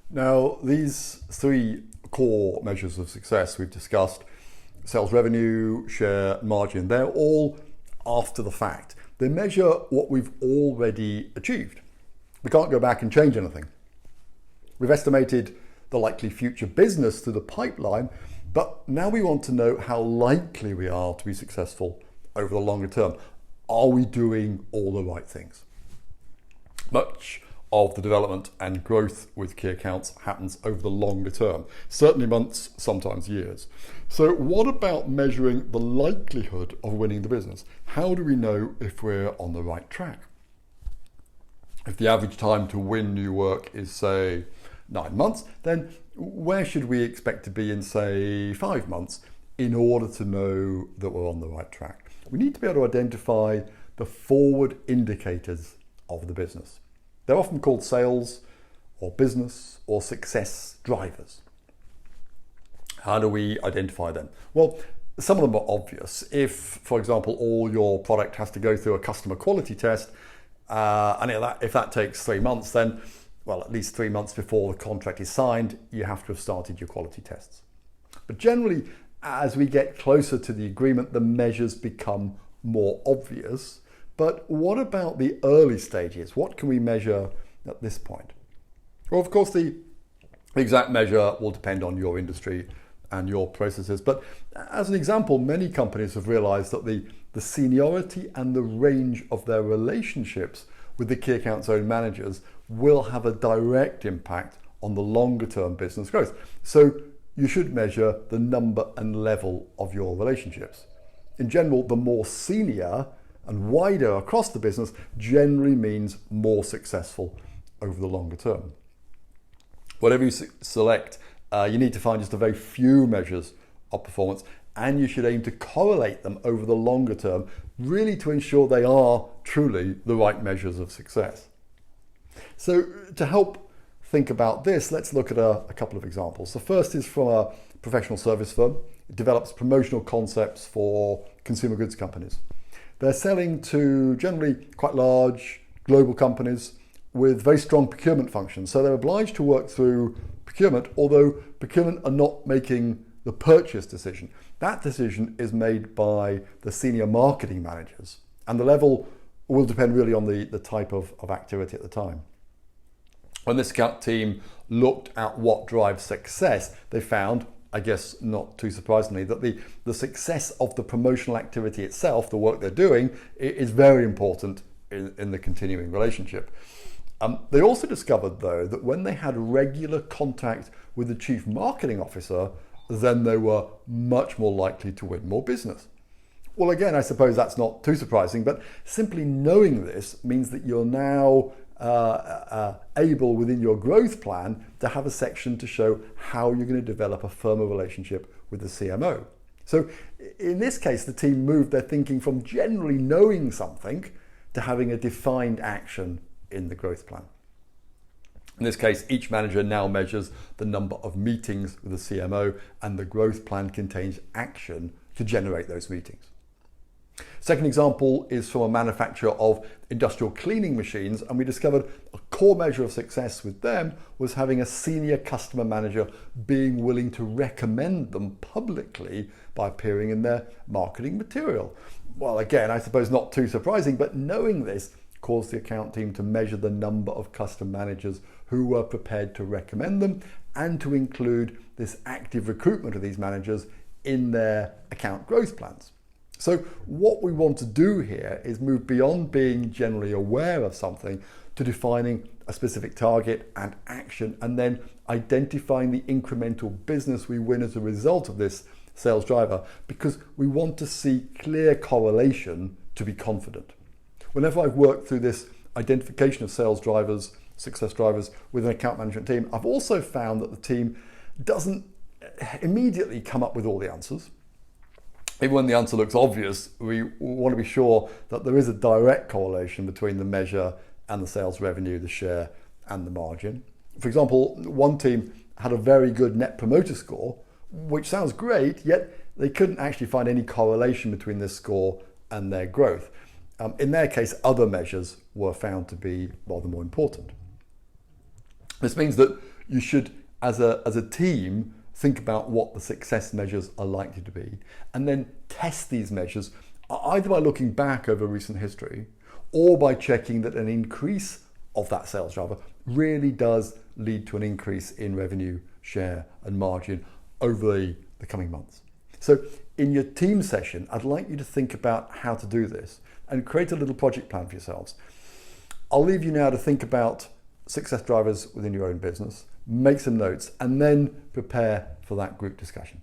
Now, these three core measures of success we've discussed, sales revenue, share, margin, they're all after the fact. They measure what we've already achieved. We can't go back and change anything. We've estimated the likely future business through the pipeline, but now we want to know how likely we are to be successful over the longer term. Are we doing all the right things? Much of the development and growth with key accounts happens over the longer term, certainly months, sometimes years. So what about measuring the likelihood of winning the business? How do we know if we're on the right track? If the average time to win new work is, say, 9 months, then where should we expect to be in, say, 5 months in order to know that we're on the right track? We need to be able to identify the forward indicators of the business. They're often called sales or business or success drivers. How do we identify them? Well, some of them are obvious. If, for example, all your product has to go through a customer quality test, and if that takes 3 months, then, well, at least 3 months before the contract is signed, you have to have started your quality tests. But generally, as we get closer to the agreement, the measures become more obvious. But what about the early stages? What can we measure at this point? Well, of course, the exact measure will depend on your industry and your processes. But as an example, many companies have realized that the seniority and the range of their relationships with the key accounts own managers will have a direct impact on the longer term business growth. So you should measure the number and level of your relationships. In general, the more senior and wider across the business generally means more successful over the longer term. Whatever you select, you need to find just a very few measures of performance, and you should aim to correlate them over the longer term, really to ensure they are truly the right measures of success. So to help think about this, let's look at a couple of examples. The first is from a professional service firm. It develops promotional concepts for consumer goods companies. They're selling to generally quite large global companies with very strong procurement functions. So they're obliged to work through procurement, although procurement are not making the purchase decision. That decision is made by the senior marketing managers, and the level will depend really on the type of activity at the time. When this account team looked at what drives success, they found, I guess not too surprisingly, that the success of the promotional activity itself, the work they're doing, is very important in the continuing relationship. They also discovered, though, that when they had regular contact with the chief marketing officer, then they were much more likely to win more business. Well, again, I suppose that's not too surprising, but simply knowing this means that you're now able within your growth plan to have a section to show how you're going to develop a firmer relationship with the CMO. So in this case, the team moved their thinking from generally knowing something to having a defined action in the growth plan. In this case, each manager now measures the number of meetings with the CMO, and the growth plan contains action to generate those meetings. Second example is from a manufacturer of industrial cleaning machines, and we discovered a core measure of success with them was having a senior customer manager being willing to recommend them publicly by appearing in their marketing material. Well, again, I suppose not too surprising, but knowing this caused the account team to measure the number of customer managers who were prepared to recommend them, and to include this active recruitment of these managers in their account growth plans. So what we want to do here is move beyond being generally aware of something to defining a specific target and action, and then identifying the incremental business we win as a result of this sales driver, because we want to see clear correlation to be confident. Whenever I've worked through this identification of sales drivers, success drivers with an account management team, I've also found that the team doesn't immediately come up with all the answers. Even when the answer looks obvious, we want to be sure that there is a direct correlation between the measure and the sales revenue, the share, and the margin. For example, one team had a very good net promoter score, which sounds great, yet they couldn't actually find any correlation between this score and their growth. In their case, other measures were found to be rather more important. This means that you should, as a team, think about what the success measures are likely to be, and then test these measures either by looking back over recent history or by checking that an increase of that sales driver really does lead to an increase in revenue, share, and margin over the coming months. So in your team session, I'd like you to think about how to do this and create a little project plan for yourselves. I'll leave you now to think about success drivers within your own business, make some notes, and then prepare for that group discussion.